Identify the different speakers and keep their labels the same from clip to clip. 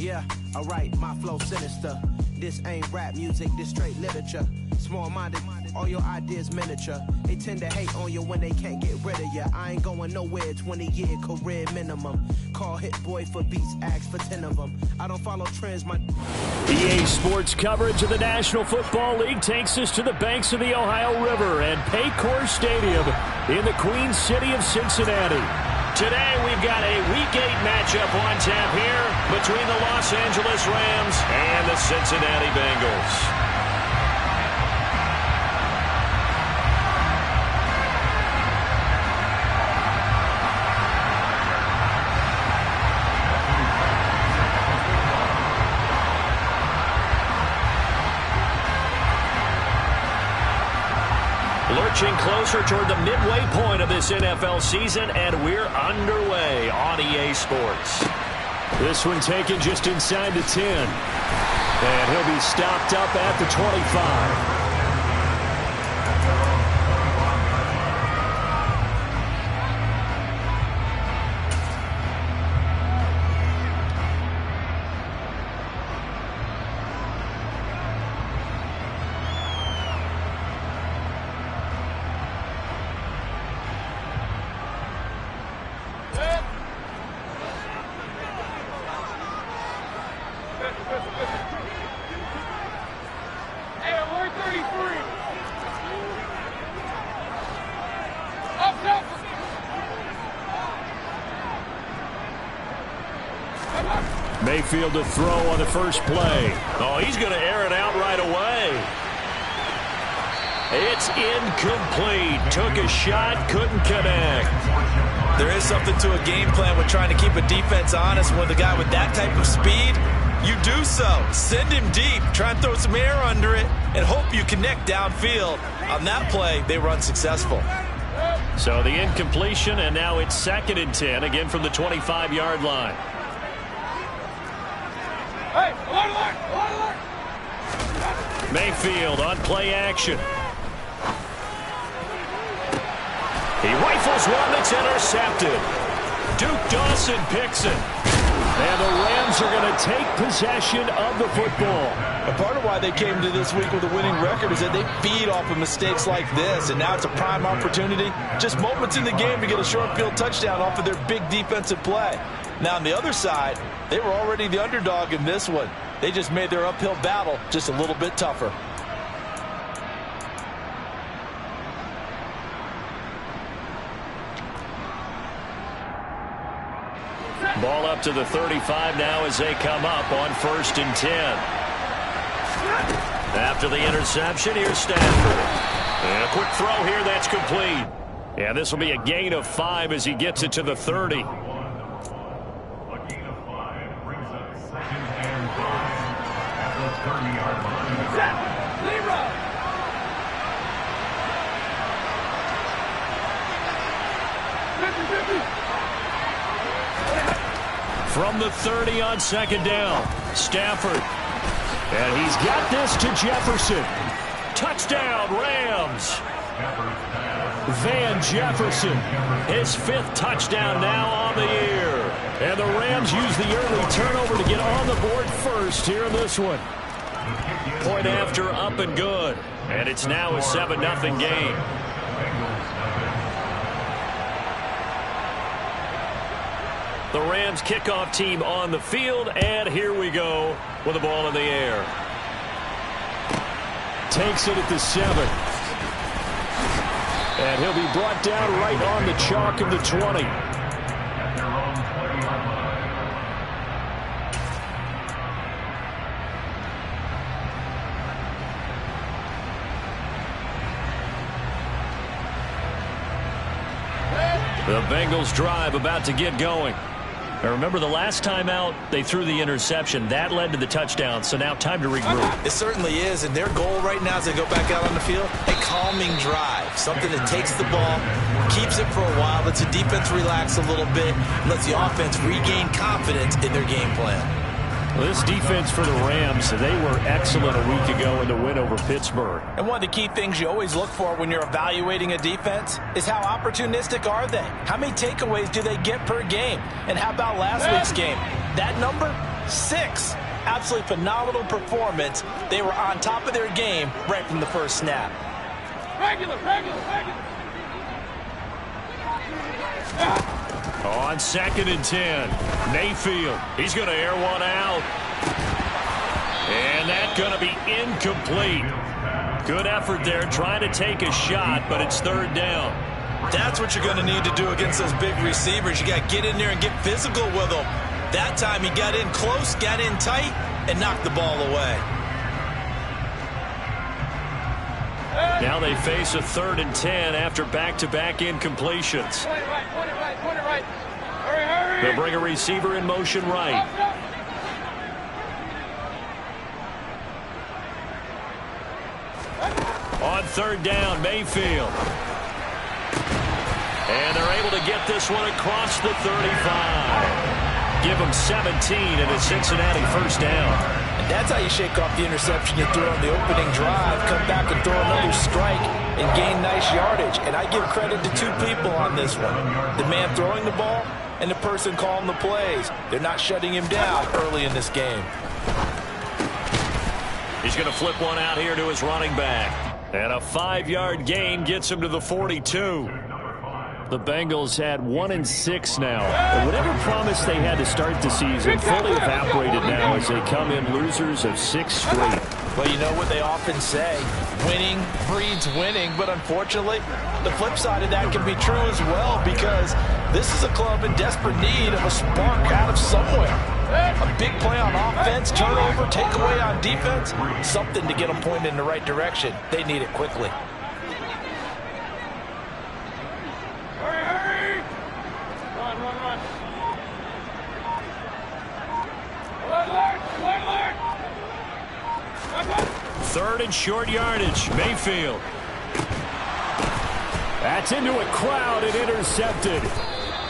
Speaker 1: Yeah, alright, my flow sinister. This ain't rap music, this straight literature. Small-minded, all your ideas miniature. They tend to hate on you when they can't get rid of you. I ain't going nowhere, 20-year career minimum. Call Hit Boy for beats, ask for 10 of them. I don't follow trends, my...
Speaker 2: EA Sports coverage of the National Football League takes us to the banks of the Ohio River and Paycor Stadium in the Queen City of Cincinnati. Today we've got a Week 8 matchup on tap here between the Los Angeles Rams and the Cincinnati Bengals. Lurching closer toward the midway point of this NFL season, and we're underway on EA Sports. This one taken just inside the 10. And he'll be stopped up at the 25. Mayfield to throw on the first play. Oh, he's going to air it out right away. It's incomplete. Took a shot, couldn't connect.
Speaker 3: There is something to a game plan with trying to keep a defense honest. With a guy with that type of speed, you do so. Send him deep. Try and throw some air under it and hope you connect downfield. On that play, they run successful.
Speaker 2: So the incompletion, and now it's 2nd and 10, again from the 25-yard line. Mayfield on play action. He rifles one that's intercepted. Duke Dawson picks it. And the Rams are going to take possession of the football.
Speaker 3: A part of why they came to this week with a winning record is that they feed off of mistakes like this, and now it's a prime opportunity. Just moments in the game to get a short field touchdown off of their big defensive play. Now on the other side, they were already the underdog in this one. They just made their uphill battle just a little bit tougher.
Speaker 2: Ball up to the 35 now as they come up on 1st and 10. After the interception, here's Stafford. And a quick throw here that's complete. And this will be a gain of 5 as he gets it to the 30. From the 30 on 2nd down, Stafford. And he's got this to Jefferson. Touchdown, Rams. Van Jefferson, his 5th touchdown now on the year. And the Rams use the early turnover to get on the board first here in this one. Point after, up and good. And it's now a 7-0 game. The Rams kickoff team on the field, and here we go with the ball in the air. Takes it at the 7. And he'll be brought down right on the chalk of the 20. The Bengals drive about to get going. Now remember, the last time out, they threw the interception. That led to the touchdown, so now time to regroup.
Speaker 3: It certainly is, and their goal right now as they go back out on the field, a calming drive. Something that takes the ball, keeps it for a while, lets the defense relax a little bit, and lets the offense regain confidence in their game plan.
Speaker 2: Well, this defense for the Rams, they were excellent a week ago in the win over Pittsburgh.
Speaker 3: And one of the key things you always look for when you're evaluating a defense is how opportunistic are they? How many takeaways do they get per game? And how about last week's game? That number, 6. Absolutely phenomenal performance. They were on top of their game right from the first snap.
Speaker 4: Regular.
Speaker 2: On 2nd and 10, Mayfield. He's going to air one out. And that's going to be incomplete. Good effort there, trying to take a shot, but it's 3rd down.
Speaker 3: That's what you're going to need to do against those big receivers. You got to get in there and get physical with them. That time he got in close, got in tight, and knocked the ball away.
Speaker 2: Now they face a 3rd and 10 after back-to-back incompletions.
Speaker 4: Point it right. Hurry.
Speaker 2: They'll bring a receiver in motion right. On 3rd down, Mayfield. And they're able to get this one across the 35. Give them 17 and a Cincinnati 1st down.
Speaker 3: And that's how you shake off the interception you threw on the opening drive. Come back and throw another strike and gain nice yardage. And I give credit to 2 people on this one. The man throwing the ball and the person calling the plays. They're not shutting him down early in this game.
Speaker 2: He's going to flip one out here to his running back. And a 5-yard gain gets him to the 42. The Bengals had 1-6 now. And whatever promise they had to start the season fully evaporated now as they come in losers of 6 straight.
Speaker 3: Well, you know what they often say, winning breeds winning, but unfortunately, the flip side of that can be true as well, because this is a club in desperate need of a spark out of somewhere. A big play on offense, turnover, takeaway on defense, something to get them pointed in the right direction. They need it quickly.
Speaker 2: Third and short yardage, Mayfield. That's into a crowd and intercepted.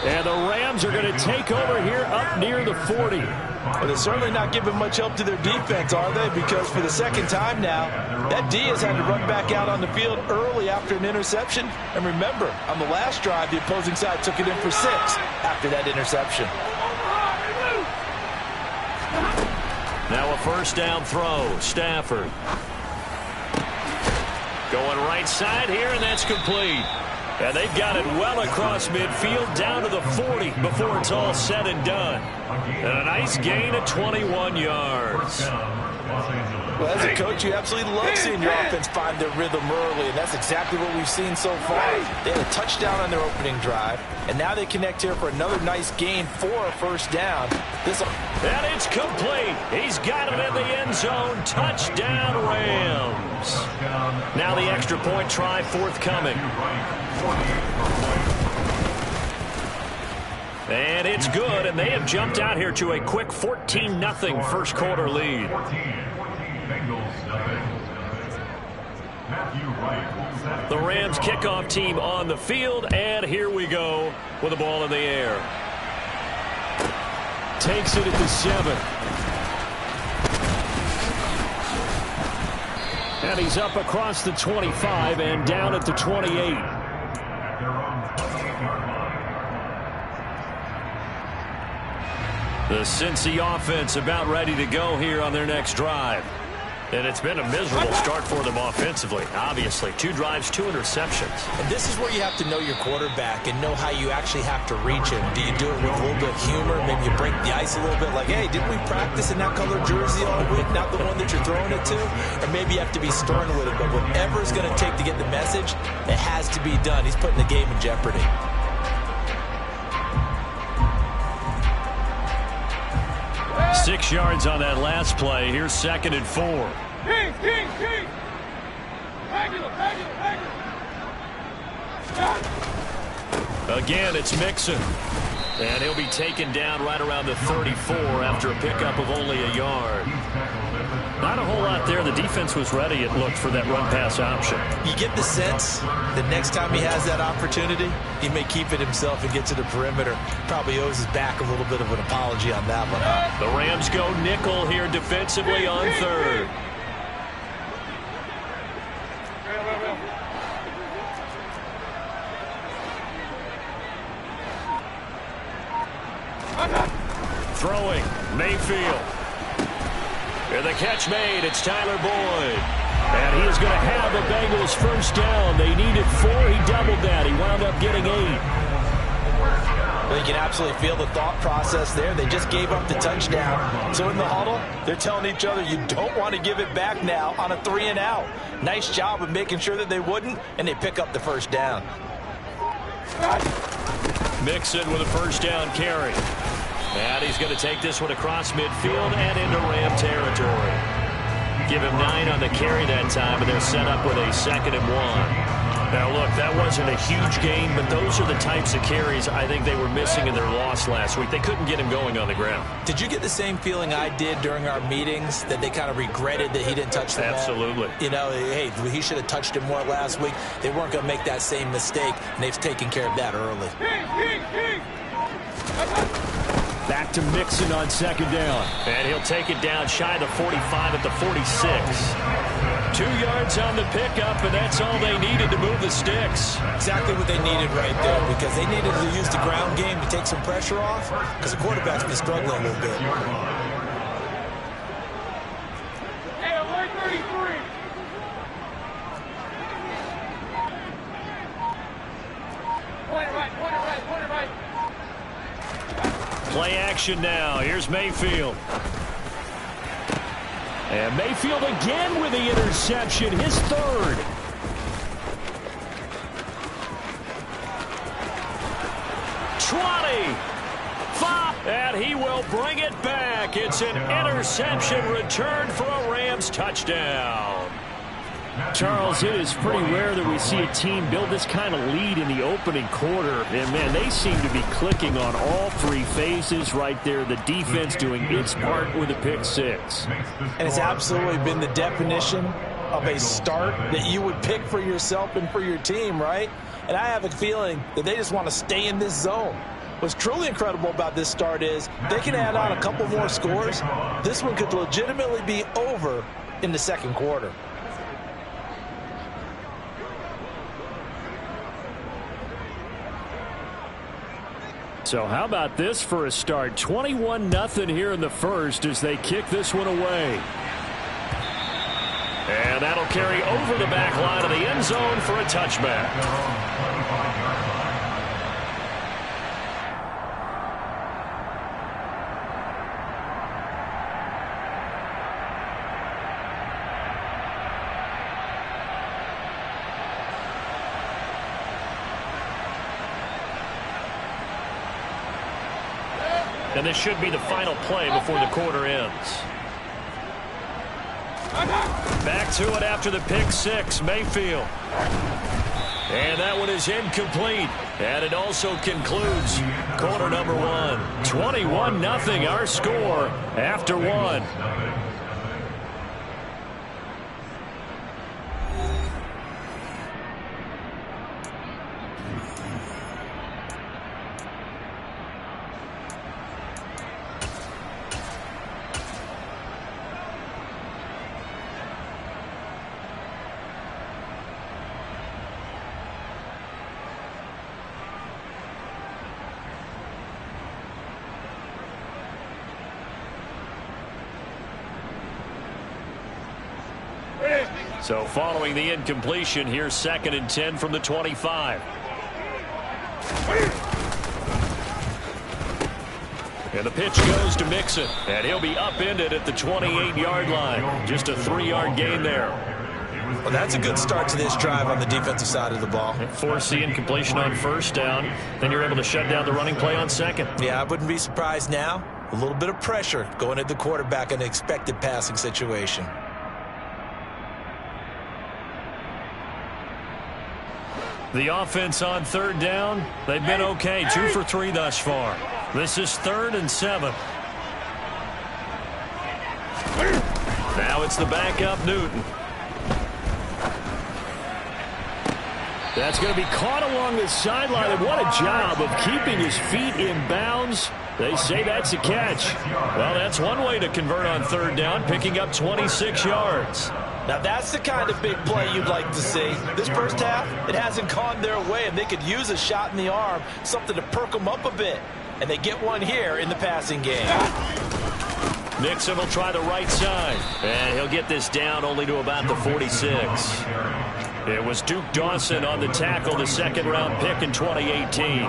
Speaker 2: And the Rams are going to take over here up near the 40.
Speaker 3: Well, they're certainly not giving much help to their defense, are they? Because for the 2nd time now, that D has had to run back out on the field early after an interception. And remember, on the last drive, the opposing side took it in for 6 after that interception.
Speaker 2: Now a 1st down throw, Stafford. Going right side here, and that's complete. And they've got it well across midfield down to the 40 before it's all said and done. And a nice gain of 21 yards.
Speaker 3: Well, as a coach, you absolutely love seeing your offense find their rhythm early, and that's exactly what we've seen so far. They had a touchdown on their opening drive, and now they connect here for another nice gain for a 1st down.
Speaker 2: And it's complete. He's got it in the end zone. Touchdown, Rams. Now the extra point try forthcoming. And it's good, and they have jumped out here to a quick 14-0 first quarter lead. The Rams kickoff team on the field, and here we go with the ball in the air. Takes it at the 7. And he's up across the 25 and down at the 28. The Cincy offense about ready to go here on their next drive. And it's been a miserable start for them offensively. Obviously, 2 drives, 2 interceptions.
Speaker 3: And this is where you have to know your quarterback and know how you actually have to reach him. Do you do it with a little bit of humor? Maybe you break the ice a little bit like, hey, didn't we practice in that color jersey all week, not the one that you're throwing it to? Or maybe you have to be stern with it. But whatever it's going to take to get the message, it has to be done. He's putting the game in jeopardy.
Speaker 2: Six yards on that last play. Here's 2nd and 4.
Speaker 4: King.
Speaker 2: Again, it's Mixon. And he'll be taken down right around the 34 after a pickup of only a yard. Not a whole lot there. The defense was ready, it looked, for that run-pass option.
Speaker 3: You get the sense that next time he has that opportunity, he may keep it himself and get to the perimeter. Probably owes his back a little bit of an apology on that one.
Speaker 2: The Rams go nickel here defensively on 3rd. Throwing, Mayfield. And the catch made, it's Tyler Boyd. And he is going to have the Bengals first down. They needed 4, he doubled that. He wound up getting 8.
Speaker 3: Well, you can absolutely feel the thought process there. They just gave up the touchdown. So in the huddle, they're telling each other, you don't want to give it back now on a 3-and-out. Nice job of making sure that they wouldn't, and they pick up the first down.
Speaker 2: Mixon with a first down carry. And he's going to take this one across midfield and into Ram territory. Give him 9 on the carry that time, and they're set up with a 2nd and 1. Now, look, that wasn't a huge gain, but those are the types of carries I think they were missing in their loss last week. They couldn't get him going on the ground.
Speaker 3: Did you get the same feeling I did during our meetings, that they kind of regretted that he didn't touch the ball?
Speaker 2: Absolutely.
Speaker 3: You know, hey, he should have touched it more last week. They weren't going to make that same mistake, and they've taken care of that early.
Speaker 2: Back to Mixon on 2nd down. And he'll take it down shy of the 45 at the 46. 2 yards on the pickup, and that's all they needed to move the sticks.
Speaker 3: Exactly what they needed right there, because they needed to use the ground game to take some pressure off, because the quarterback's been struggling a little bit.
Speaker 4: Hey, alert 33. Point it right, point it right, point it right.
Speaker 2: Play action now. Here's Mayfield. And Mayfield again with the interception, his 3rd. And he will bring it back. It's an interception returned for a Rams touchdown. Charles, it is pretty rare that we see a team build this kind of lead in the opening quarter. And, man, they seem to be clicking on all 3 phases right there. The defense doing its part with a pick 6.
Speaker 3: And it's absolutely been the definition of a start that you would pick for yourself and for your team, right? And I have a feeling that they just want to stay in this zone. What's truly incredible about this start is they can add on a couple more scores. This one could legitimately be over in the 2nd quarter.
Speaker 2: So how about this for a start? 21-0 here in the first as they kick this one away. And that'll carry over the back line of the end zone for a touchback. And this should be the final play before the quarter ends. Back to it after the pick 6, Mayfield. And that one is incomplete. And it also concludes quarter number 1. 21-0 our score after 1. So following the incompletion, here's 2nd and 10 from the 25. And the pitch goes to Mixon, and he'll be upended at the 28-yard line. Just a 3-yard gain there.
Speaker 3: Well, that's a good start to this drive on the defensive side of the ball.
Speaker 2: Force the incompletion on 1st down. Then you're able to shut down the running play on 2nd.
Speaker 3: Yeah, I wouldn't be surprised now. A little bit of pressure going at the quarterback in an expected passing situation.
Speaker 2: The offense on 3rd down, they've been okay. 2 for 3 thus far. This is 3rd and 7. Now it's the backup, Newton. That's going to be caught along the sideline, and what a job of keeping his feet in bounds. They say that's a catch. Well, that's one way to convert on 3rd down, picking up 26 yards.
Speaker 3: Now, that's the kind of big play you'd like to see. This first half, it hasn't gone their way, and they could use a shot in the arm, something to perk them up a bit. and they get one here in the passing game.
Speaker 2: Mixon will try the right side, and he'll get this down only to about the 46. It was Duke Dawson on the tackle, the second-round pick in 2018.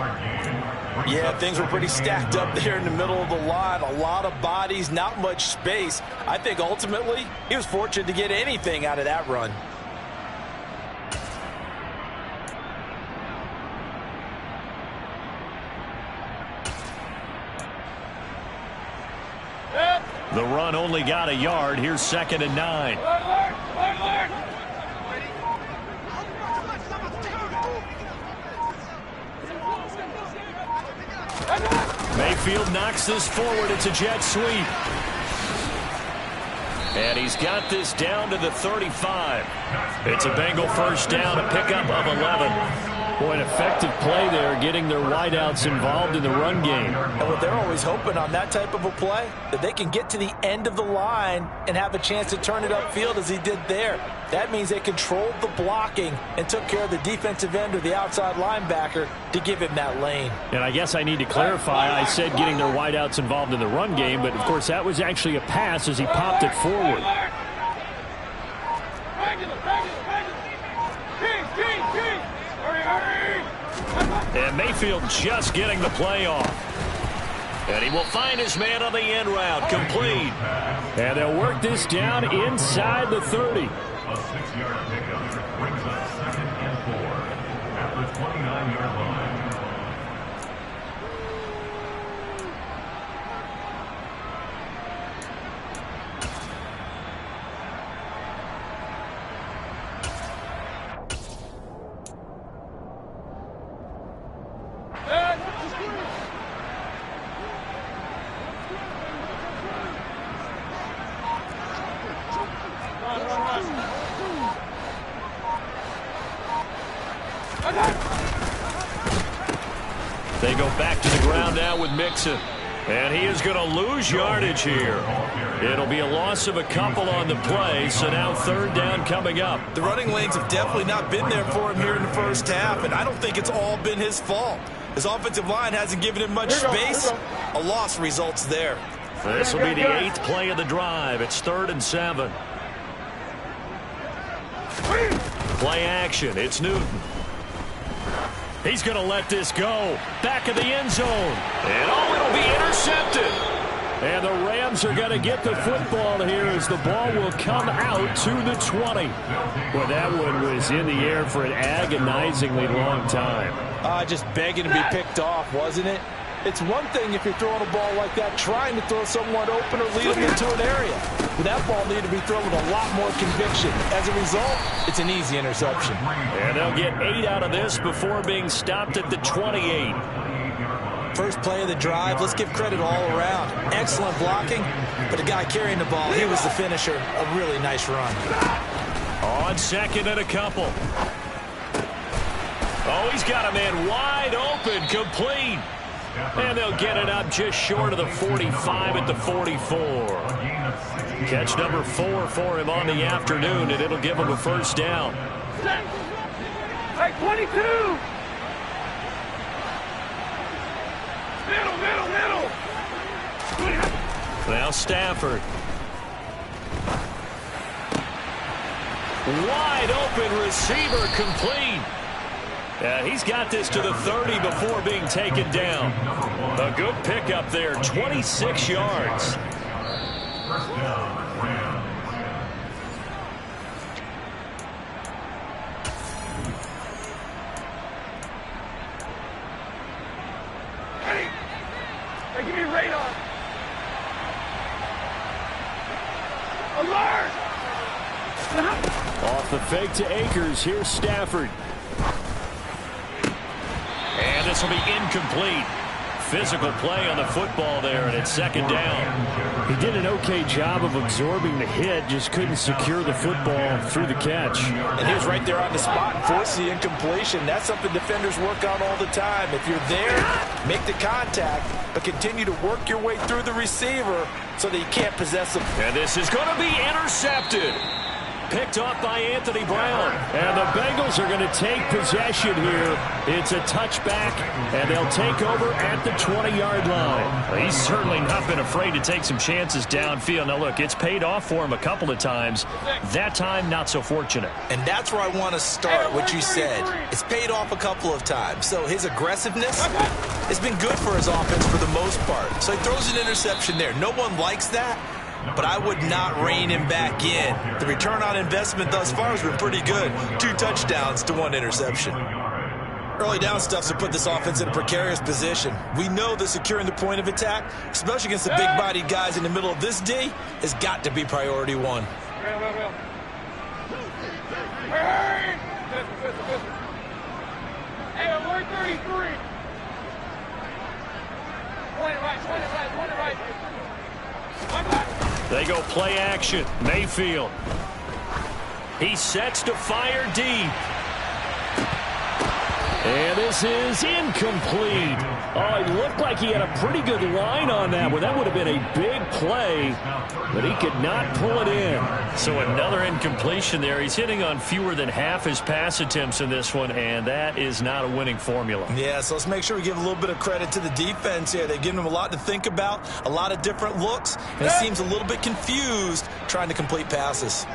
Speaker 3: Yeah, things were pretty stacked up there in the middle of the line. A lot of bodies, not much space. I think ultimately he was fortunate to get anything out of that run.
Speaker 2: The run only got a yard. Here's 2nd and 9. Mayfield knocks this forward. It's a jet sweep. And he's got this down to the 35. It's a Bengal first down, a pickup of 11. Boy, an effective play there, getting their wideouts involved in the run game.
Speaker 3: And what they're always hoping on that type of a play, that they can get to the end of the line and have a chance to turn it upfield as he did there. That means they controlled the blocking and took care of the defensive end or the outside linebacker to give him that lane.
Speaker 2: And I guess I need to clarify, I said getting their wideouts involved in the run game, but of course that was actually a pass as he popped it forward. And Mayfield just getting the play off. And he will find his man on the end route, complete. And they'll work this down inside the 30.
Speaker 5: A 6-yard pickup brings us 2nd and 4 at the 29-yard line.
Speaker 2: They go back to the ground now with Mixon. And he is going to lose yardage here. It'll be a loss of a couple on the play, so now 3rd down coming up.
Speaker 3: The running lanes have definitely not been there for him here in the first half, and I don't think it's all been his fault. His offensive line hasn't given him much space. A loss results there.
Speaker 2: This will be the 8th play of the drive. It's 3rd and 7. Play action. It's Newton. He's going to let this go. Back of the end zone. And it'll be intercepted. And the Rams are going to get the football here as the ball will come out to the 20. Well, that one was in the air for an agonizingly long time.
Speaker 3: Just begging to be picked off, wasn't it? It's one thing if you're throwing a ball like that, trying to throw someone open or lead them into an area. But that ball needed to be thrown with a lot more conviction. As a result, it's an easy interception.
Speaker 2: And they'll get 8 out of this before being stopped at the 28.
Speaker 3: First play of the drive, let's give credit all around. Excellent blocking, but the guy carrying the ball, he was the finisher. A really nice run.
Speaker 2: On 2nd and a couple. Oh, he's got a man wide open, complete. And they'll get it up just short of the 45 at the 44. Catch number 4 for him on the afternoon, and it'll give him a first down.
Speaker 4: Hey, 22! Middle!
Speaker 2: Now Stafford. Wide open receiver, complete. He's got this to the 30 before being taken down. A good pickup there, 26 yards.
Speaker 5: First down, Rams.
Speaker 4: Hey, give me radar! Alert!
Speaker 2: Off the fake to Akers, here's Stafford. And this will be incomplete. Physical play on the football there, and it's 2nd down. He did an okay job of absorbing the hit, just couldn't secure the football through the catch.
Speaker 3: And he was right there on the spot and forced the incompletion. That's something defenders work on all the time. If you're there, make the contact, but continue to work your way through the receiver so that you can't possess him.
Speaker 2: And this is going to be intercepted. Picked off by Anthony Brown. And the Bengals are going to take possession here. It's a touchback, and they'll take over at the 20-yard line.
Speaker 6: Well, he's certainly not been afraid to take some chances downfield. Now, look, it's paid off for him a couple of times. That time, not so fortunate.
Speaker 3: And that's where I want to start, what you said. It's paid off a couple of times. So his aggressiveness has been good for his offense for the most part. So he throws an interception there. No one likes that, but I would not rein him back in. The return on investment thus far has been pretty good. 2 touchdowns to 1 interception. Early down stuff's to put this offense in a precarious position. We know that securing the point of attack, especially against the big-bodied guys in the middle of this D, has got to be priority 1.
Speaker 4: Hey, alert 33. 20 right, 20 right.
Speaker 2: They go play action. Mayfield. He sets to fire deep. And this is incomplete. Oh, it looked like he had a pretty good line on that one. That would have been a big play, but he could not pull it in.
Speaker 6: So another incompletion there. He's hitting on fewer than half his pass attempts in this one, and that is not a winning formula.
Speaker 3: Yeah, so let's make sure we give a little bit of credit to the defense here. They've given him a lot to think about, a lot of different looks, and he seems a little bit confused trying to complete passes.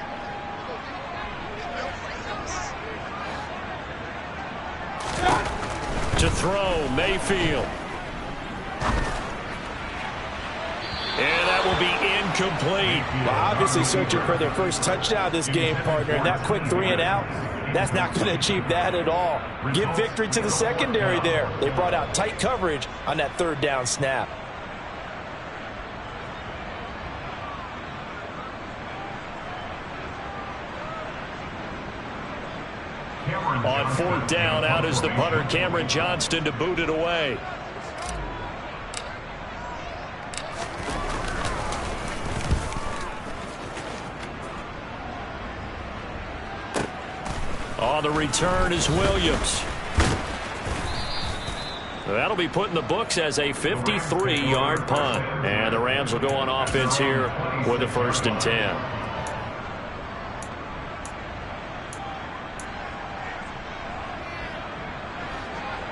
Speaker 2: To throw, Mayfield. And that will be incomplete.
Speaker 7: Well, obviously searching for their first touchdown this game, partner. And that quick 3 and out, that's not going to achieve that at all. Give victory to the secondary there. They brought out tight coverage on that 3rd down snap.
Speaker 2: On 4th down, out is the punter, Cameron Johnston, to boot it away. On the return is Williams. That'll be put in the books as a 53-yard punt. And the Rams will go on offense here with a 1st and 10.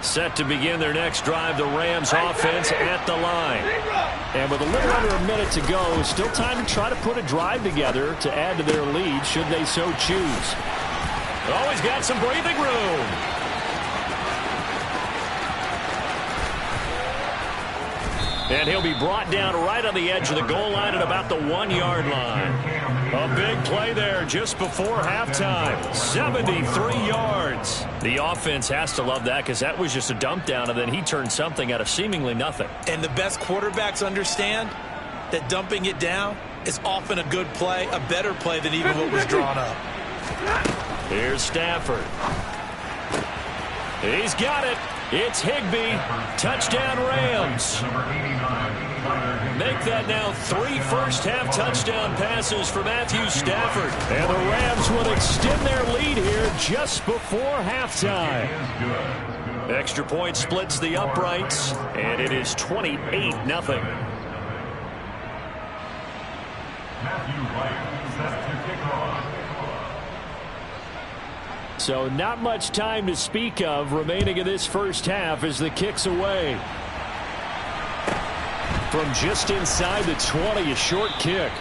Speaker 2: Set to begin their next drive, the Rams offense at the line. And with a little under a minute to go, still time to try to put a drive together to add to their lead should they so choose. Oh, he's got some breathing room. And he'll be brought down right on the edge of the goal line at about the 1-yard line. A big play there just before halftime. 73 yards. The offense has to love that because that was just a dump down, and then he turned something out of seemingly nothing.
Speaker 3: And the best quarterbacks understand that dumping it down is often a good play, a better play than even what was drawn up.
Speaker 2: Here's Stafford. He's got it. It's Higbee. Touchdown Rams. Make that now 3 first-half touchdown passes for Matthew Stafford. And the Rams will extend their lead here just before halftime. Extra point splits the uprights, and it is 28-0.
Speaker 5: Matthew Wright set to kick off.
Speaker 2: So not much time to speak of remaining in this first half as the kick's away. From just inside the 20, a short kick.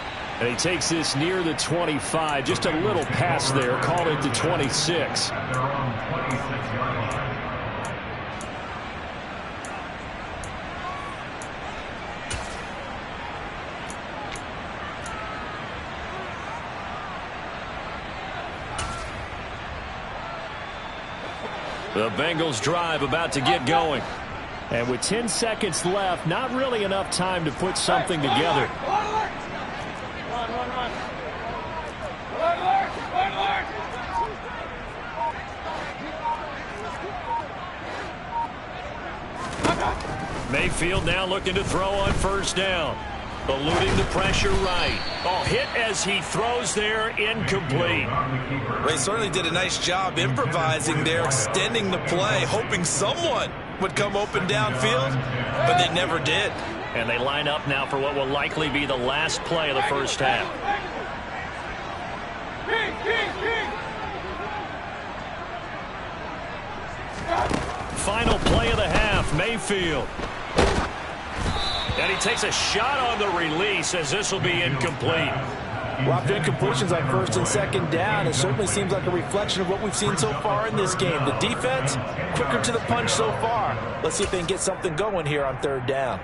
Speaker 2: And he takes this near the 25. Just a little pass there. Call it the 26.
Speaker 5: At their own 26-yard line.
Speaker 2: The Bengals drive about to get going. And with 10 seconds left, not really enough time to put something together. Mayfield now looking to throw on 1st down. Eluding the pressure right. Oh, hit as he throws there, incomplete.
Speaker 3: They certainly did a nice job improvising there, extending the play, hoping someone would come open downfield, but they never did.
Speaker 2: And they line up now for what will likely be the last play of the first half.
Speaker 6: final play of the half. Mayfield. And he takes a shot on the release as this will be incomplete.
Speaker 7: Well, after incompletions on first and second down, it certainly seems like a reflection of what we've seen so far in this game. The defense, quicker to the punch so far. Let's see if they can get something going here on third down.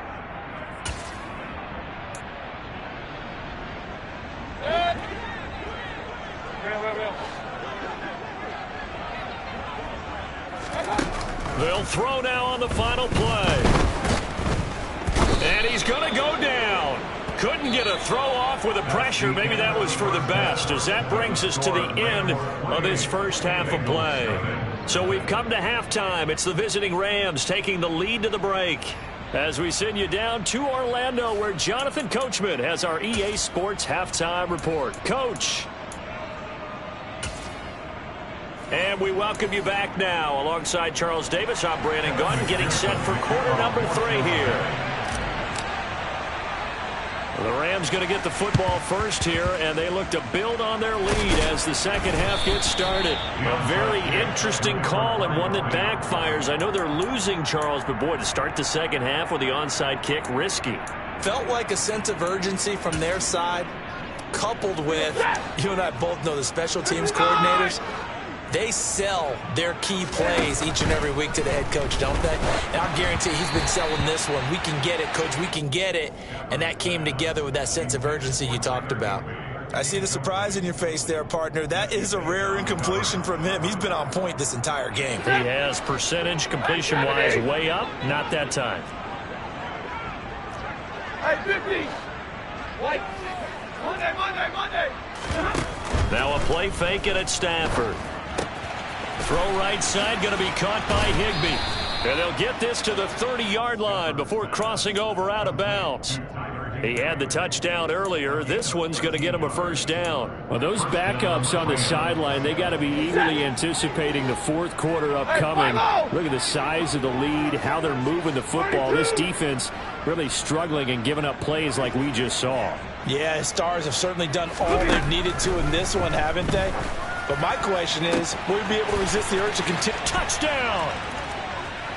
Speaker 6: They'll throw now on the final play. And he's going to go down. Couldn't get a throw off with the pressure. Maybe that was for the best, as that brings us to the end of this first half of play. So we've come to halftime. It's the visiting Rams taking the lead to the break. As we send you down to Orlando, where Jonathan Coachman has our EA Sports halftime report. Coach. And we welcome you back now. Alongside Charles Davis, I'm Brandon Gaudin, getting set for quarter number 3 here. The Rams going to get the football first here, and they look to build on their lead as the second half gets started. A very interesting call and one that backfires. I know they're losing, Charles, but boy, to start the second half with the onside kick, risky.
Speaker 7: Felt like a sense of urgency from their side, coupled with, you and I both know the special teams coordinators, they sell their key plays each and every week to the head coach, don't they? And I guarantee he's been selling this one. We can get it, coach. We can get it. And that came together with that sense of urgency you talked about. I see the surprise in your face there, partner. That is a rare incompletion from him. He's been on point this entire game.
Speaker 6: He has percentage completion-wise way up. Not that time.
Speaker 4: Hey, 50. Like, Monday.
Speaker 6: Now a play fake it at Stafford. Throw right side, going to be caught by Higbee. And they'll get this to the 30-yard line before crossing over out of bounds. He had the touchdown earlier. This one's going to get him a first down. Well, those backups on the sideline, they got to be eagerly anticipating the fourth quarter upcoming. Look at the size of the lead, how they're moving the football. This defense really struggling and giving up plays like we just saw.
Speaker 7: Yeah, Stars have certainly done all they've needed to in this one, haven't they? But my question is, will we be able to resist the urge to continue?
Speaker 6: Touchdown!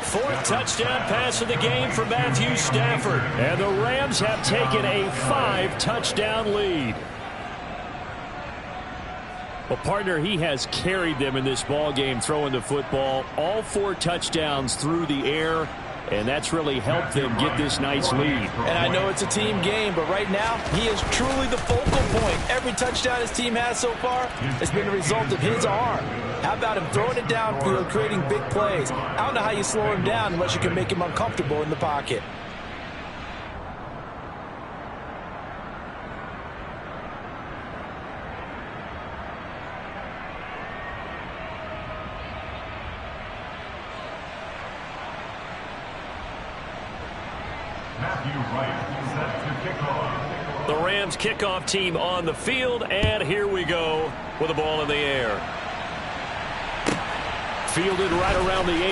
Speaker 6: Fourth touchdown pass of the game for Matthew Stafford. And the Rams have taken a 5-touchdown lead. Well, partner, he has carried them in this ball game throwing the football. All 4 touchdowns through the air. And that's really helped them get this nice lead.
Speaker 7: And I know it's a team game, but right now, he is truly the focal point. Every touchdown his team has so far has been a result of his arm. How about him throwing it downfield, creating big plays? I don't know how you slow him down unless you can make him uncomfortable in the pocket.
Speaker 6: The Rams kickoff team on the field, and here we go with the ball in the air. Fielded right around the 8.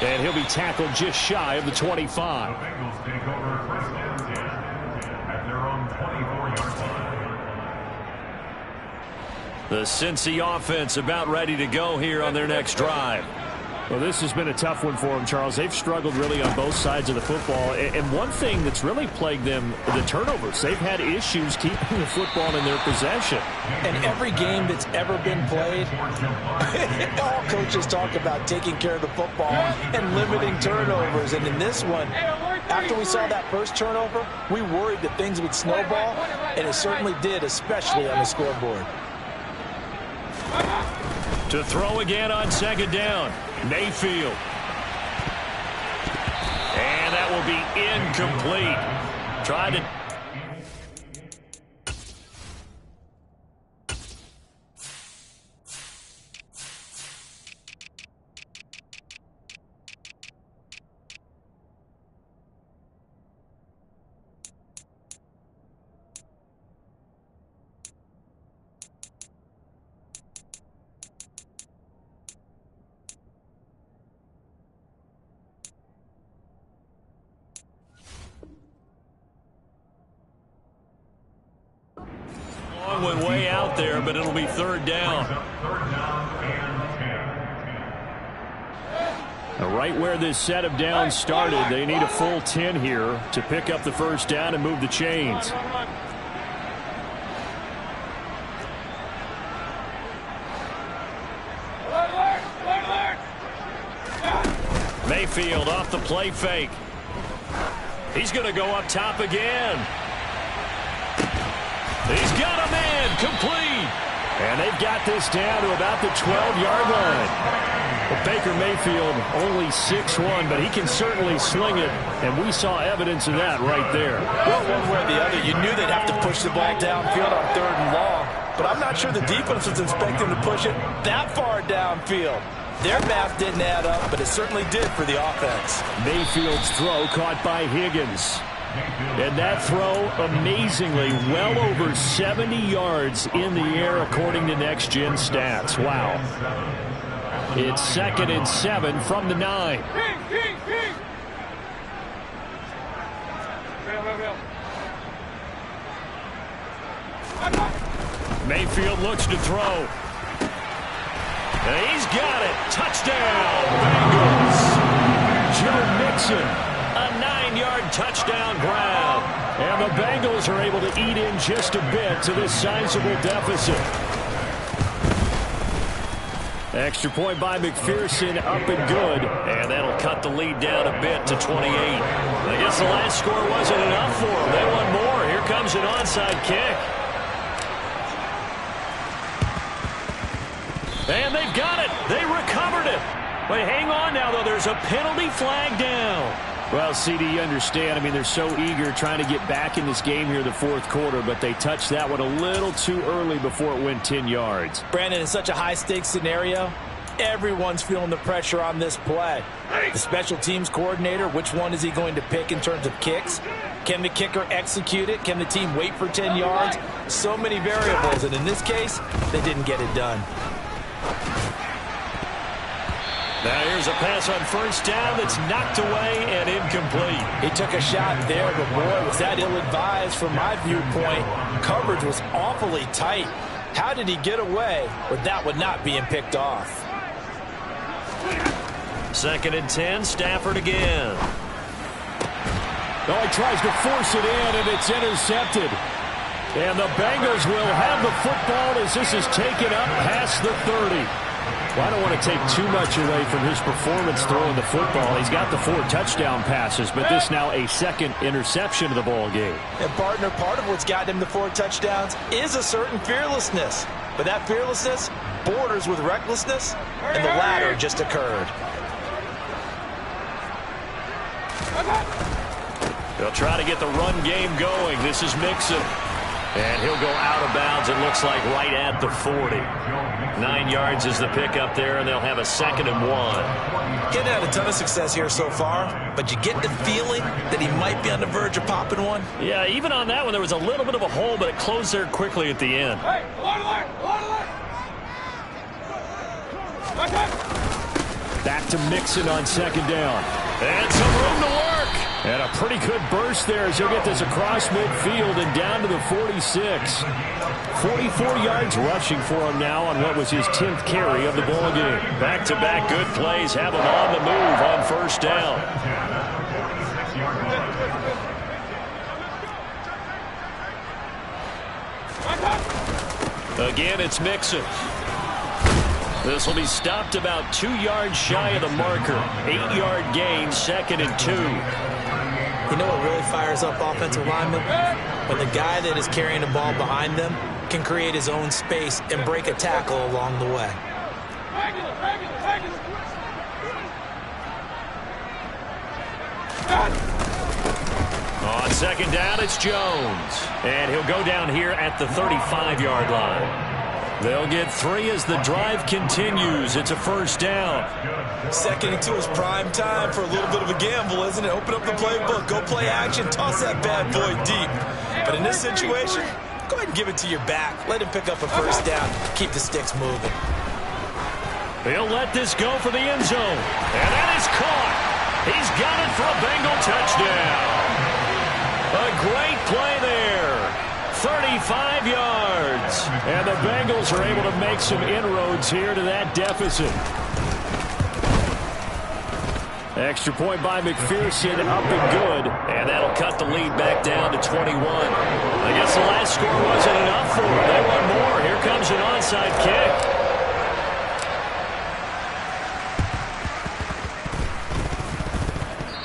Speaker 6: And he'll be tackled just shy of the 25.
Speaker 5: The Bengals take over first and 10 at their own 24-yard line.
Speaker 6: The Cincy offense about ready to go here on their next drive. Well, this has been a tough one for them, Charles. They've struggled really on both sides of the football. And one thing that's really plagued them, the turnovers. They've had issues keeping the football in their possession.
Speaker 7: And every game that's ever been played, all coaches talk about taking care of the football and limiting turnovers. And in this one, after we saw that first turnover, we worried that things would snowball, and it certainly did, especially on the scoreboard.
Speaker 6: To throw again on second down. Mayfield. And that will be incomplete. Tried to... Went way out there, but it'll be third down.
Speaker 5: Third down and 10.
Speaker 2: Right where this set of downs started, they need a full 10 here to pick up the first down and move the chains. Mayfield off the play fake. He's going to go up top again. He's got a man complete. And they've got this down to about the 12-yard line. Well, Baker Mayfield only 6'1", but he can certainly sling it, and we saw evidence of that right there.
Speaker 7: Well, one way or the other, you knew they'd have to push the ball downfield on 3rd and long, but I'm not sure the defense was expecting to push it that far downfield. Their math didn't add up, but it certainly did for the offense.
Speaker 2: Mayfield's throw caught by Higgins. And that throw, amazingly, well over 70 yards in the air, according to Next Gen Stats. Wow. It's 2nd and 7 from the 9. Mayfield looks to throw. And he's got it. Touchdown, Bengals. Joe Mixon, a 9-yard touchdown grab. And the Bengals are able to eat in just a bit to this sizable deficit. Extra point by McPherson, up and good. And that'll cut the lead down a bit to 28. I guess the last score wasn't enough for them. They want more. Here comes an onside kick. And they've got it. They recovered it. But hang on now, though. There's a penalty flag down. Well, CD, you understand. I mean, they're so eager trying to get back in this game here in the 4th quarter, but they touched that one a little too early before it went 10 yards.
Speaker 7: Brandon, in such a high-stakes scenario, everyone's feeling the pressure on this play. The special teams coordinator, which one is he going to pick in terms of kicks? Can the kicker execute it? Can the team wait for 10 yards? So many variables, and in this case, they didn't get it done.
Speaker 2: Now here's a pass on 1st down that's knocked away and incomplete.
Speaker 7: He took a shot there, but boy, was that ill-advised from my viewpoint. Coverage was awfully tight. How did he get away with that one not being picked off?
Speaker 6: 2nd and 10, Stafford again.
Speaker 2: Oh, he tries to force it in, and it's intercepted. And the Bengals will have the football as this is taken up past the 30. Well, I don't want to take too much away from his performance throwing the football. He's got the 4 touchdown passes, but this now a 2nd interception of the ball game.
Speaker 7: And, partner, part of what's gotten him the 4 touchdowns is a certain fearlessness. But that fearlessness borders with recklessness, and the latter just occurred.
Speaker 6: They'll try to get the run game going. This is Mixon. And he'll go out of bounds, it looks like, right at the 40. 9 yards is the pickup there, and they'll have a 2nd and 1.
Speaker 7: Getting had a ton of success here so far, but you get the feeling that he might be on the verge of popping one.
Speaker 6: Yeah, even on that one, there was a little bit of a hole, but it closed there quickly at the end.
Speaker 4: Hey,
Speaker 2: Back to Mixon on 2nd down. And some room to work. And a pretty good burst there as he'll get this across midfield and down to the 46. 44 yards rushing for him now on what was his 10th carry of the ball game. Back-to-back good plays have him on the move on 1st down. Again, it's Mixon. This will be stopped about 2 yards shy of the marker. 8-yard gain, 2nd and 2.
Speaker 7: You know what really fires up offensive linemen? When the guy that is carrying the ball behind them can create his own space and break a tackle along the way.
Speaker 6: On 2nd down, it's Jones. And he'll go down here at the 35-yard line. They'll get 3 as the drive continues. It's a 1st down.
Speaker 7: 2nd and 2 is prime time for a little bit of a gamble, isn't it? Open up the playbook, go play action, toss that bad boy deep. But in this situation, go ahead and give it to your back. Let him pick up a 1st down. Keep the sticks moving.
Speaker 6: He'll let this go for the end zone. And that is caught. He's got it for a Bengal touchdown. A great play there. 35 yards. And the Bengals are able to make some inroads here to that deficit.
Speaker 2: Extra point by McPherson, up and good.
Speaker 6: And that'll cut the lead back down to 21. I guess the last score wasn't enough for them. They want more. Here comes an onside kick.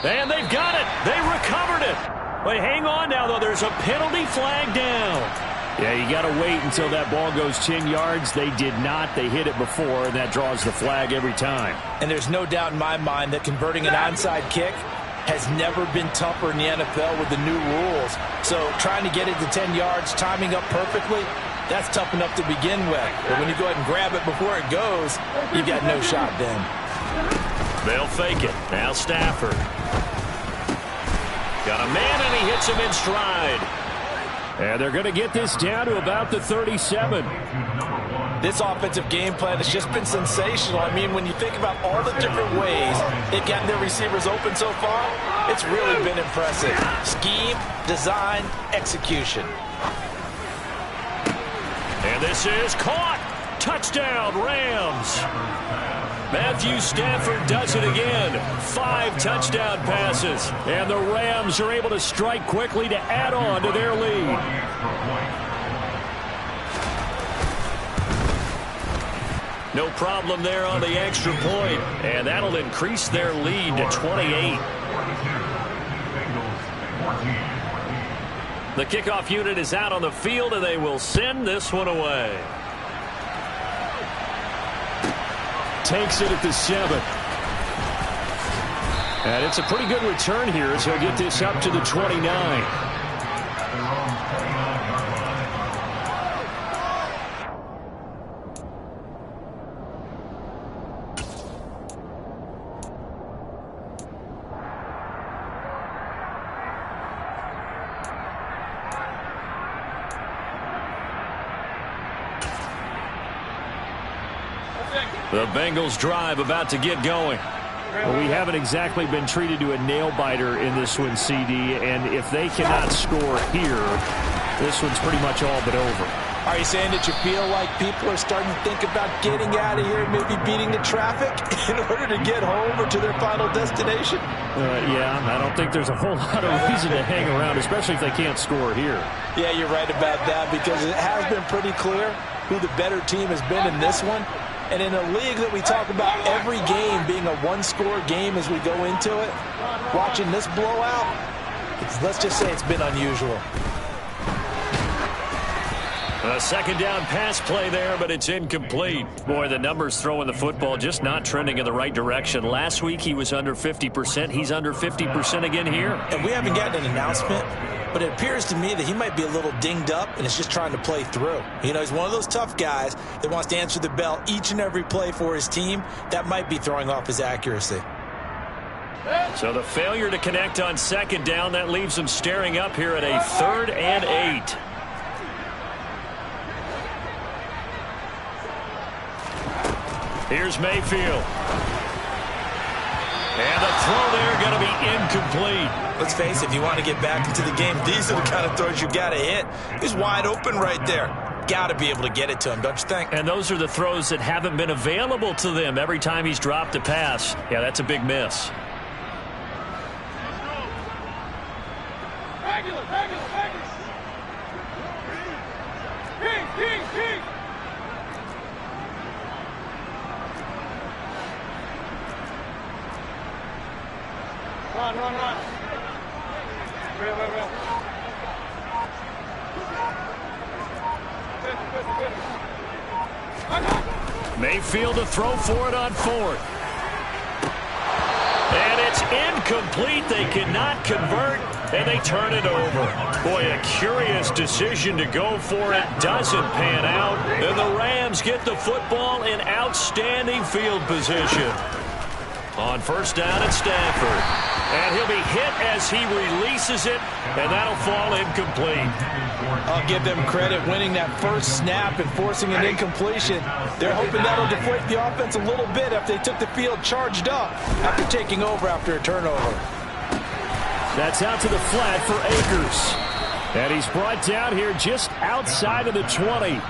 Speaker 6: And they've got it. They recovered it. Wait, hang on now, though. There's a penalty flag down.
Speaker 2: Yeah, you got to wait until that ball goes 10 yards. They did not. They hit it before, and that draws the flag every time.
Speaker 7: And there's no doubt in my mind that converting an onside kick has never been tougher in the NFL with the new rules. So trying to get it to 10 yards, timing up perfectly, that's tough enough to begin with. But when you go ahead and grab it before it goes, you've got no shot then.
Speaker 6: They'll fake it. Now Stafford. Got a man, and he hits him in stride.
Speaker 2: And they're going to get this down to about the 37.
Speaker 7: This offensive game plan has just been sensational. I mean, when you think about all the different ways they've gotten their receivers open so far, it's really been impressive. Scheme, design, execution.
Speaker 6: And this is caught. Touchdown, Rams. Matthew Stafford does it again. 5 touchdown passes. And the Rams are able to strike quickly to add on to their lead. No problem there on the extra point. And that'll increase their lead to 28. The kickoff unit is out on the field, and they will send this one away.
Speaker 2: Takes it at the 7. And it's a pretty good return here as he'll get this up to the 29.
Speaker 6: The Bengals drive about to get going.
Speaker 2: Well, we haven't exactly been treated to a nail-biter in this one, CD, and if they cannot score here, this one's pretty much all but over.
Speaker 7: Are you saying that you feel like people are starting to think about getting out of here, maybe beating the traffic in order to get home or to their final destination?
Speaker 2: Yeah, I don't think there's a whole lot of reason to hang around, especially if they can't score here.
Speaker 7: Yeah, you're right about that, because it has been pretty clear who the better team has been in this one. And in a league that we talk about every game being a one-score game as we go into it, watching this blowout, let's just say it's been unusual.
Speaker 6: A second down pass play there, but it's incomplete. Boy, the numbers throwing the football just not trending in the right direction. Last week he was under 50%. He's under 50% again here.
Speaker 7: And we haven't gotten an announcement, but it appears to me that he might be a little dinged up and is just trying to play through. You know, he's one of those tough guys that wants to answer the bell each and every play for his team. That might be throwing off his accuracy.
Speaker 6: So the failure to connect on second down, that leaves him staring up here at a 3rd and 8. Here's Mayfield. And the throw there going to be incomplete.
Speaker 7: Let's face it, if you want to get back into the game, these are the kind of throws you got to hit. He's wide open right there. Got to be able to get it to him, don't you think?
Speaker 6: And those are the throws that haven't been available to them every time he's dropped a pass. Yeah, that's a big miss.
Speaker 4: Run. Real.
Speaker 6: Mayfield to throw for it on 4th. And it's incomplete. They cannot convert, and they turn it over. Boy, a curious decision to go for it. Doesn't pan out. And the Rams get the football in outstanding field position. On first down at Stafford. And he'll be hit as he releases it, and that'll fall incomplete.
Speaker 7: I'll give them credit winning that first snap and forcing an incompletion. They're hoping that'll deflate the offense a little bit after they took the field charged up after taking over after a turnover.
Speaker 2: That's out to the flat for Akers. And he's brought down here just outside of the 20.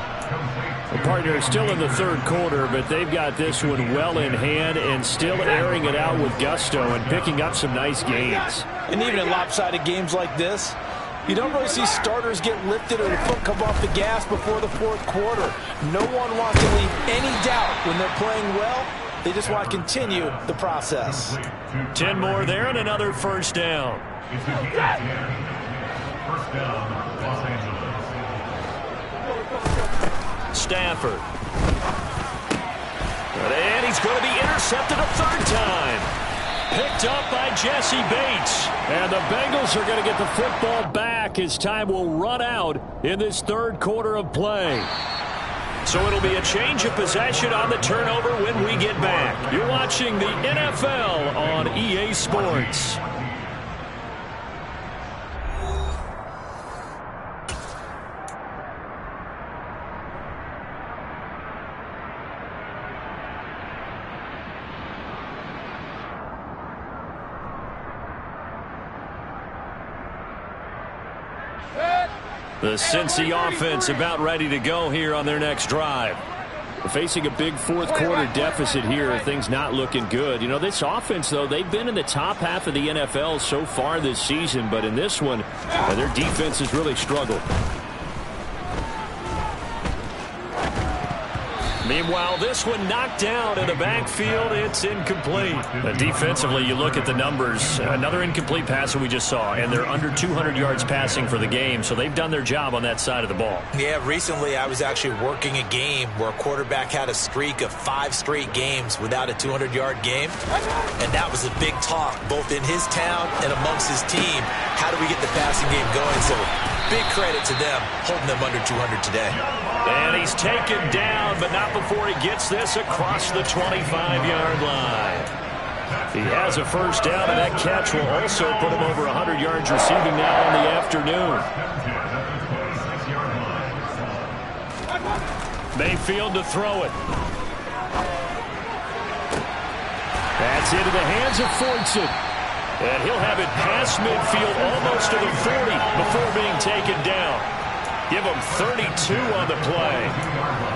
Speaker 2: The partner is still in the third quarter, but they've got this one well in hand and still airing it out with gusto and picking up some nice gains.
Speaker 7: And even in lopsided games like this, you don't really see starters get lifted or the foot come off the gas before the fourth quarter. No one wants to leave any doubt when they're playing well. They just want to continue the process.
Speaker 6: 10 more there and another first down.
Speaker 5: It's the first down, Los Angeles.
Speaker 6: Stafford. And he's going to be intercepted a third time. Picked up by Jesse Bates.
Speaker 2: And the Bengals are going to get the football back as time will run out in this third quarter of play.
Speaker 6: So it'll be a change of possession on the turnover when we get back.
Speaker 2: You're watching the NFL on EA Sports.
Speaker 6: The Cincy offense about ready to go here on their next drive.
Speaker 2: We're facing a big fourth quarter deficit here. Things not looking good. You know, this offense, though, they've been in the top half of the NFL so far this season. But in this one, their defense has really struggled.
Speaker 6: Meanwhile, this one knocked down in the backfield. It's incomplete.
Speaker 2: Defensively, you look at the numbers. Another incomplete pass that we just saw, and they're under 200 yards passing for the game, so they've done their job on that side of the ball.
Speaker 8: Yeah, recently I was actually working a game where a quarterback had a streak of 5 straight games without a 200-yard game, and that was a big talk both in his town and amongst his team. How do we get the passing game going? So big credit to them holding them under 200 today.
Speaker 6: And he's taken down, but not before he gets this across the 25-yard line.
Speaker 2: He has a first down, and that catch will also put him over 100 yards receiving now in the afternoon.
Speaker 6: Mayfield to throw it.
Speaker 2: That's into the hands of Fortson.
Speaker 6: And he'll have it past midfield almost to the 40 before being taken down. Give him 32 on the play.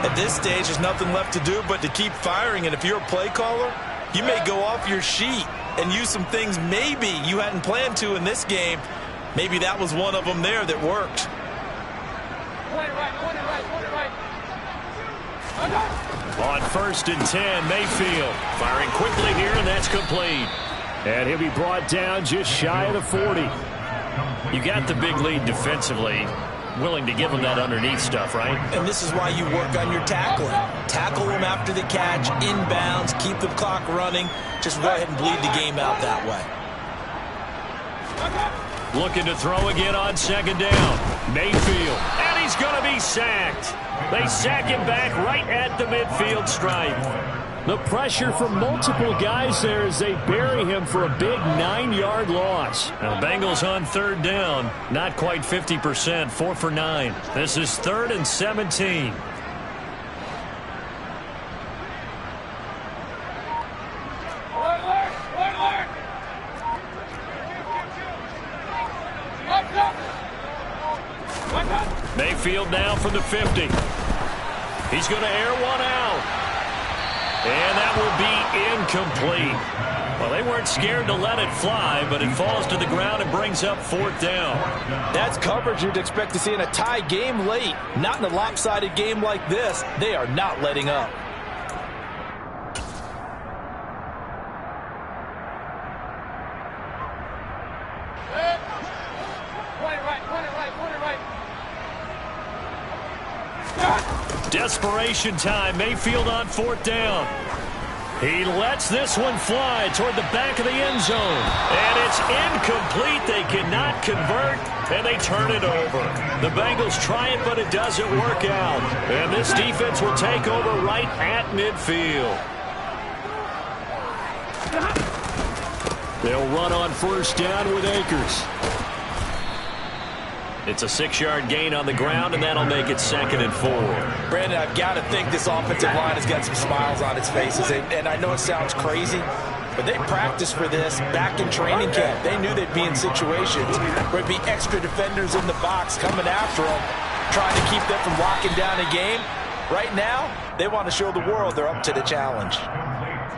Speaker 3: At this stage, there's nothing left to do but to keep firing. And if you're a play caller, you may go off your sheet and use some things maybe you hadn't planned to in this game. Maybe that was one of them there that worked.
Speaker 6: On 1st and 10, Mayfield firing quickly here, and that's complete.
Speaker 2: And he'll be brought down just shy of the 40.
Speaker 6: You got the big lead defensively. Willing to give them that underneath stuff, right?
Speaker 8: And this is why you work on your tackling. Tackle them after the catch, inbounds, keep the clock running. Just go ahead and bleed the game out that way.
Speaker 6: Looking to throw again on 2nd down. Mayfield. And he's going to be sacked. They sack him back right at the midfield stripe.
Speaker 2: The pressure from multiple guys there as they bury him for a big 9-yard loss.
Speaker 6: Now, Bengals on 3rd down. Not quite 50%, 4 for 9. This is 3rd and 17. Mayfield now from the 50. He's going to air one out. And that will be incomplete. Well, they weren't scared to let it fly, but it falls to the ground and brings up 4th down.
Speaker 7: That's coverage you'd expect to see in a tie game late. Not in a lopsided game like this. They are not letting up.
Speaker 6: Desperation time. Mayfield on 4th down. He lets this one fly toward the back of the end zone. And it's incomplete. They cannot convert, and they turn it over. The Bengals try it, but it doesn't work out. And this defense will take over right at midfield.
Speaker 2: They'll run on 1st down with Akers.
Speaker 6: It's a 6-yard gain on the ground, and that'll make it 2nd and 4.
Speaker 7: Brandon, I've got to think this offensive line has got some smiles on its faces. And I know it sounds crazy, but they practiced for this back in training camp. They knew they'd be in situations where there'd be extra defenders in the box coming after them, trying to keep them from locking down a game. Right now, they want to show the world they're up to the challenge.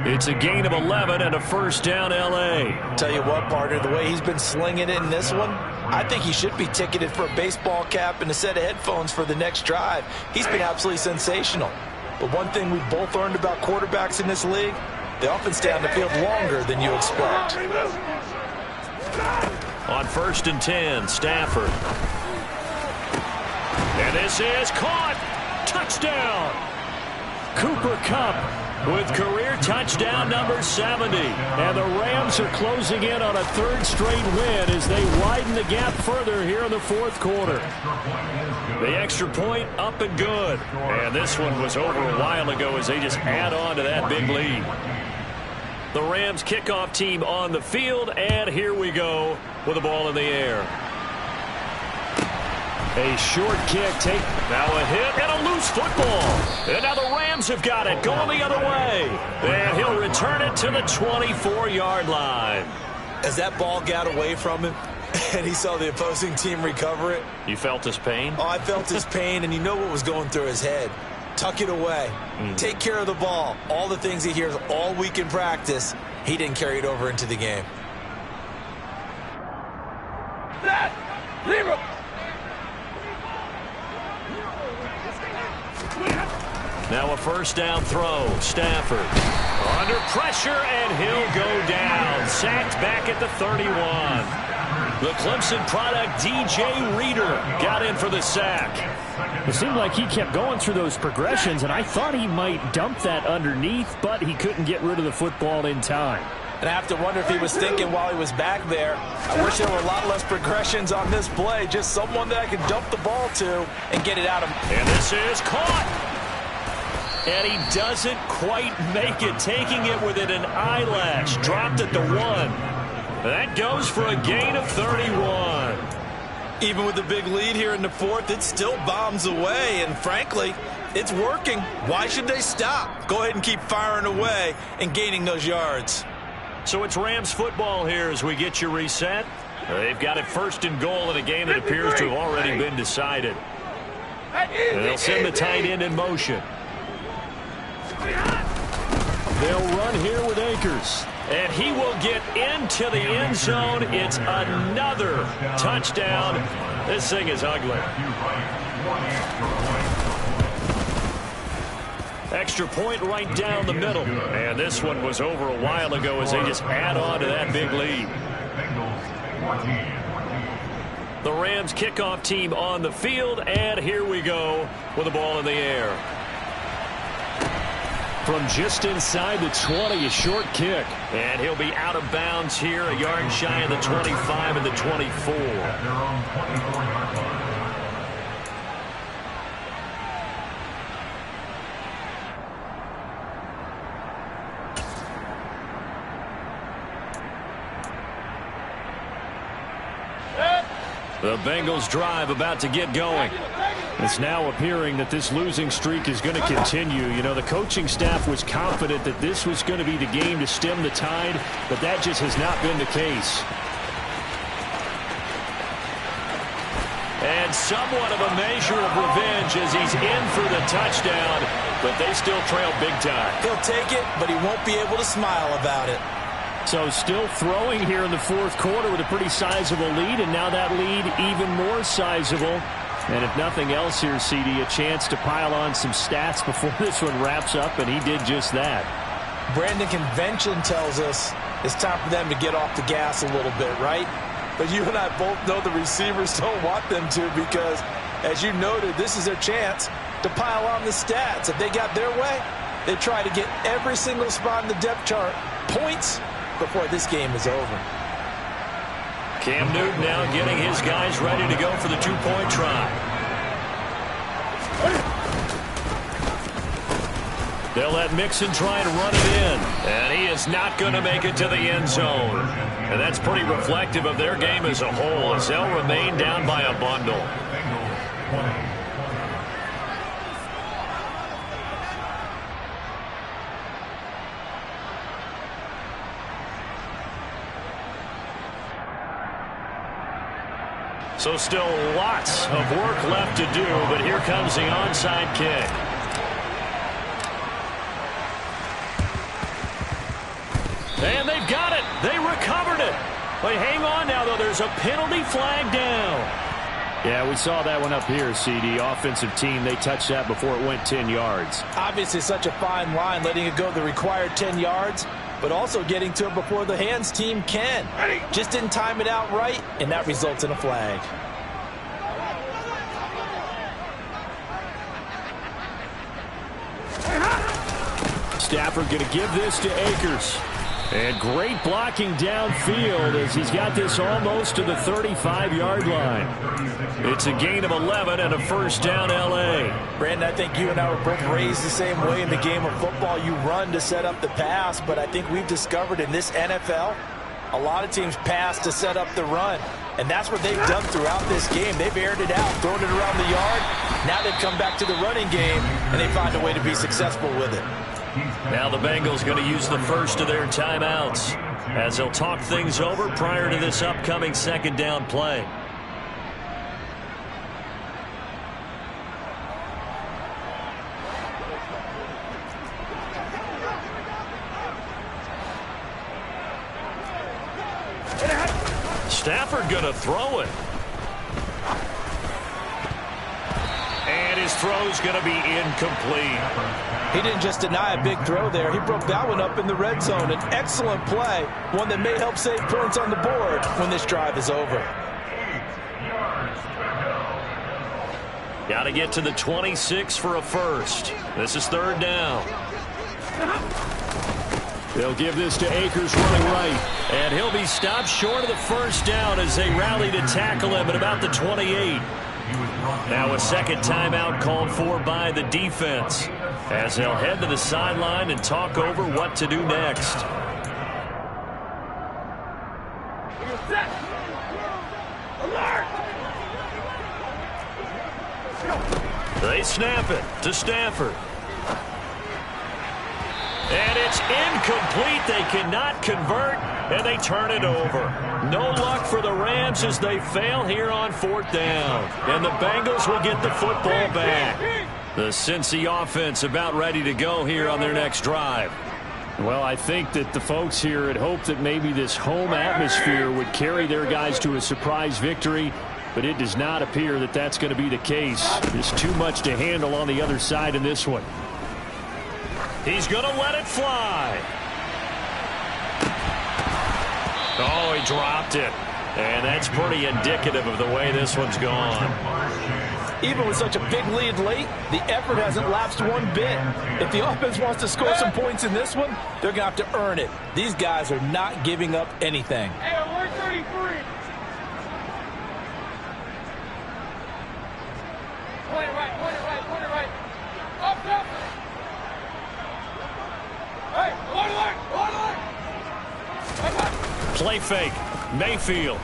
Speaker 2: It's a gain of 11 and a first down, L.A.
Speaker 7: Tell you what, partner, the way he's been slinging it in this one, I think he should be ticketed for a baseball cap and a set of headphones for the next drive. He's been absolutely sensational. But one thing we've both learned about quarterbacks in this league, they often stay on the field longer than you expect.
Speaker 6: On 1st and 10, Stafford. And this is caught. Touchdown. Cooper Kupp with career touchdown number 70. And the Rams are closing in on a third straight win as they widen the gap further here in the fourth quarter. The extra point up and good. And this one was over a while ago as they just add on to that big lead. The Rams kickoff team on the field, and here we go with the ball in the air. A short kick, now a hit and a loose football. And now the Rams have got it, going the other way. And he'll return it to the 24-yard line.
Speaker 8: As that ball got away from him and he saw the opposing team recover it.
Speaker 6: You felt his pain?
Speaker 8: Oh, I felt his pain, and you know what was going through his head. Tuck it away. Take care of the ball. All the things he hears all week in practice, he didn't carry it over into the game.
Speaker 6: Now a first down throw. Stafford under pressure, and he'll go down. Sacked back at the 31. The Clemson product, DJ Reader, got in for the sack.
Speaker 2: It seemed like he kept going through those progressions, and I thought he might dump that underneath, but he couldn't get rid of the football in time.
Speaker 7: And I have to wonder if he was thinking while he was back there, I wish there were a lot less progressions on this play, just someone that I could dump the ball to and get it out of.
Speaker 6: And this is caught. And he doesn't quite make it, taking it within an eyelash. Dropped at the 1. That goes for a gain of 31.
Speaker 7: Even with the big lead here in the fourth, it still bombs away, and frankly, it's working. Why should they stop? Go ahead and keep firing away and gaining those yards.
Speaker 6: So it's Rams football here as we get you reset. They've got it 1st and goal in a game that appears to have already been decided. And they'll send the tight end in motion. They'll run here with Akers. And he will get into the end zone. It's another touchdown. This thing is ugly. Extra point right down the middle. And this one was over a while ago as they just add on to that big lead. The Rams kickoff team on the field, and here we go with the ball in the air. From just inside the 20, a short kick. And he'll be out of bounds here, a yard shy of the 25 and the 24. The Bengals drive about to get going. It's now appearing that this losing streak is going to continue. You know, the coaching staff was confident that this was going to be the game to stem the tide, but that just has not been the case. And somewhat of a measure of revenge as he's in for the touchdown, but they still trail big time.
Speaker 8: He'll take it, but he won't be able to smile about it.
Speaker 2: So still throwing here in the fourth quarter with a pretty sizable lead, and now that lead even more sizable. And if nothing else here, CD, a chance to pile on some stats before this one wraps up, and he did just that.
Speaker 7: Brandon, convention tells us it's time for them to get off the gas a little bit, right? But you and I both know the receivers don't want them to because, as you noted, this is their chance to pile on the stats. If they got their way, they try to get every single spot in the depth chart points before this game is over.
Speaker 6: Cam Newton now getting his guys ready to go for the two-point try. They'll let Mixon try and run it in. And he is not going to make it to the end zone. And that's pretty reflective of their game as a whole as they'll remain down by a bundle. So still lots of work left to do, but here comes the onside kick. And they've got it. They recovered it. But hang on now, though. There's a penalty flag down.
Speaker 2: Yeah, we saw that one up here, CD. Offensive team, they touched that before it went 10 yards.
Speaker 7: Obviously such a fine line, letting it go the required 10 yards, but also getting to it before the hands team can. Just didn't time it out right, and that results in a flag.
Speaker 2: Stafford going to give this to Akers. And great blocking downfield as he's got this almost to the 35-yard line. It's a gain of 11 and a first down, L.A.
Speaker 7: Brandon, I think you and I were both raised the same way in the game of football. You run to set up the pass, but I think we've discovered in this NFL, a lot of teams pass to set up the run. And that's what they've done throughout this game. They've aired it out, thrown it around the yard. Now they've come back to the running game, and they find a way to be successful with it.
Speaker 6: Now the Bengals going to use the first of their timeouts as they'll talk things over prior to this upcoming second down play. Stafford going to throw it. And his throw's going to be incomplete.
Speaker 7: He didn't just deny a big throw there. He broke that one up in the red zone. An excellent play, one that may help save points on the board when this drive is over.
Speaker 6: Got to get to the 26 for a first. This is third down.
Speaker 2: They'll give this to Akers running right.
Speaker 6: And he'll be stopped short of the first down as they rally to tackle him at about the 28. Now a second timeout called for by the defense as they'll head to the sideline and talk over what to do next. They snap it to Stafford. And it's incomplete. They cannot convert, and they turn it over. No luck for the Rams as they fail here on fourth down. And the Bengals will get the football back. The Cincy offense about ready to go here on their next drive.
Speaker 2: Well, I think that the folks here had hoped that maybe this home atmosphere would carry their guys to a surprise victory, but it does not appear that that's going to be the case. There's too much to handle on the other side in this one.
Speaker 6: He's going to let it fly. Oh, he dropped it. And that's pretty indicative of the way this one's gone.
Speaker 7: Even with such a big lead late, the effort hasn't lapsed one bit. If the offense wants to score some points in this one, they're going to have to earn it. These guys are not giving up anything.
Speaker 4: Hey, we're 33. Point it right, point it right, point it right. Up, up. Hey, line.
Speaker 6: Play fake. Mayfield.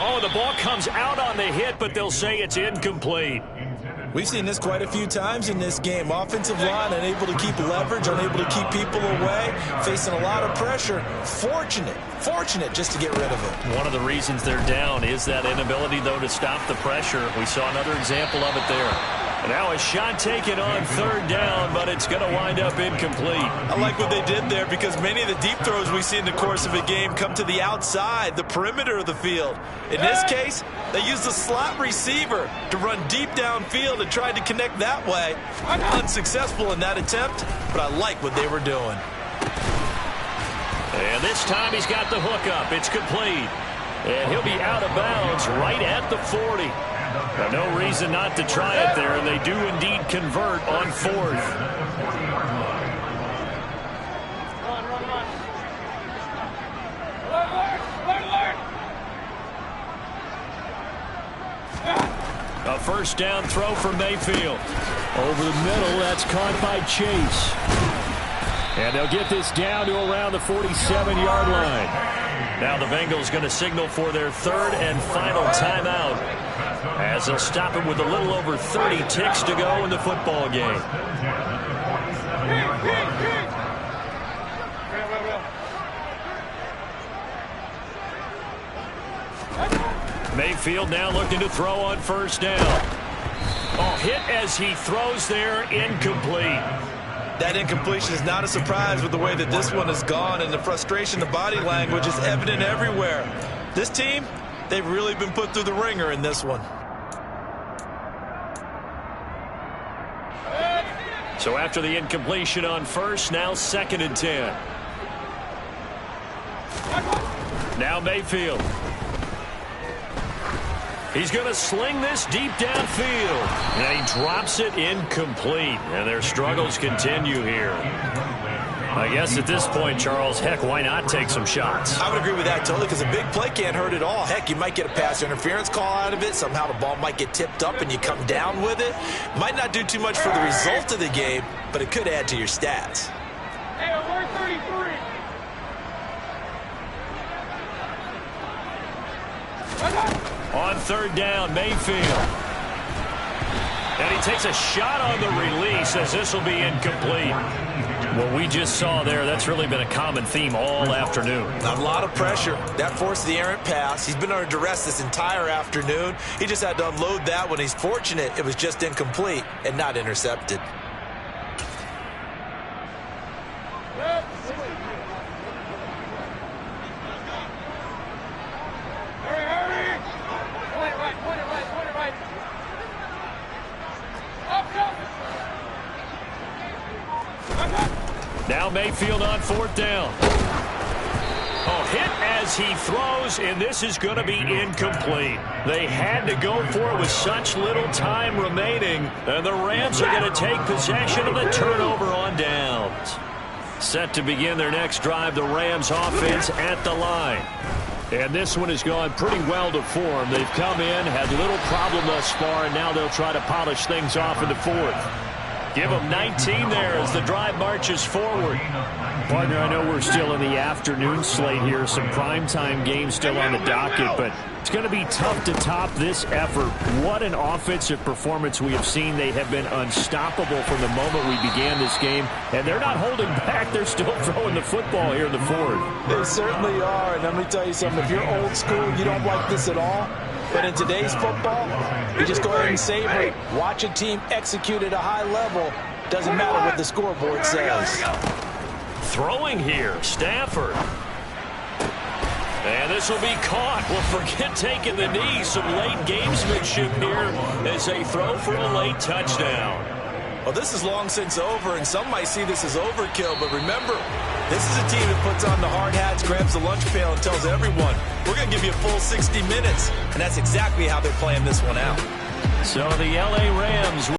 Speaker 6: Oh, the ball comes out on the hit, but they'll say it's incomplete.
Speaker 7: We've seen this quite a few times in this game. Offensive line unable to keep leverage, unable to keep people away, facing a lot of pressure. Fortunate just to get rid of it.
Speaker 6: One of the reasons they're down is that inability, though, to stop the pressure. We saw another example of it there. And now a shot taken on third down, but it's going to wind up incomplete.
Speaker 3: I like what they did there because many of the deep throws we see in the course of a game come to the outside, the perimeter of the field. In this case, they used the slot receiver to run deep downfield and tried to connect that way. Unsuccessful in that attempt, but I like what they were doing.
Speaker 6: And this time he's got the hook up. It's complete. And he'll be out of bounds right at the 40. Now, no reason not to try it there, and they do indeed convert on fourth. A first down throw for Mayfield.
Speaker 2: Over the middle, that's caught by Chase. And they'll get this down to around the 47-yard line.
Speaker 6: Now the Bengals going to signal for their third and final timeout as they'll stop it with a little over 30 ticks to go in the football game. Mayfield now looking to throw on first down. Oh, hit as he throws there, incomplete.
Speaker 3: That incompletion is not a surprise with the way that this one has gone, and the frustration, the body language is evident everywhere. This team, they've really been put through the ringer in this one.
Speaker 6: So after the incompletion on first, now 2nd and 10. Now Mayfield. He's going to sling this deep downfield. And he drops it incomplete. And their struggles continue here. I guess at this point, Charles, heck, why not take some shots?
Speaker 8: I would agree with that totally, because a big play can't hurt at all. Heck, you might get a pass interference call out of it. Somehow the ball might get tipped up and you come down with it. Might not do too much for the result of the game, but it could add to your stats.
Speaker 4: Hey, we're 33.
Speaker 6: On 3rd down, Mayfield. And he takes a shot on the release as this will be incomplete. What we just saw there, that's really been a common theme all afternoon.
Speaker 8: A lot of pressure. That forced the errant pass. He's been under duress this entire afternoon. He just had to unload that one. He's fortunate it was just incomplete and not intercepted.
Speaker 6: Now Mayfield on 4th down. Oh, hit as he throws, and this is going to be incomplete. They had to go for it with such little time remaining, and the Rams are going to take possession of the turnover on downs. Set to begin their next drive, the Rams offense at the line. And this one has gone pretty well to form. They've come in, had little problem thus far, and now they'll try to polish things off in the 4th. Give them 19 there as the drive marches forward. Partner, I know we're still in the afternoon slate here. Some primetime games still on the docket, but it's going to be tough to top this effort. What an offensive performance we have seen. They have been unstoppable from the moment we began this game, and they're not holding back. They're still throwing the football here in the 4th.
Speaker 7: They certainly are, and let me tell you something. If you're old school, you don't like this at all. But in today's football, you just go ahead and savor it. Watch a team execute at a high level. Doesn't matter what the scoreboard says.
Speaker 6: Throwing here, Stafford. And this will be caught. Well, forget taking the knee. Some late gamesmanship here as they throw for a late touchdown.
Speaker 3: Well, this is long since over, and some might see this as overkill. But remember, this is a team that puts on the hard hats, grabs the lunch pail, and tells everyone, we're going to give you a full 60 minutes. And that's exactly how they're playing this one out.
Speaker 6: So the L.A. Rams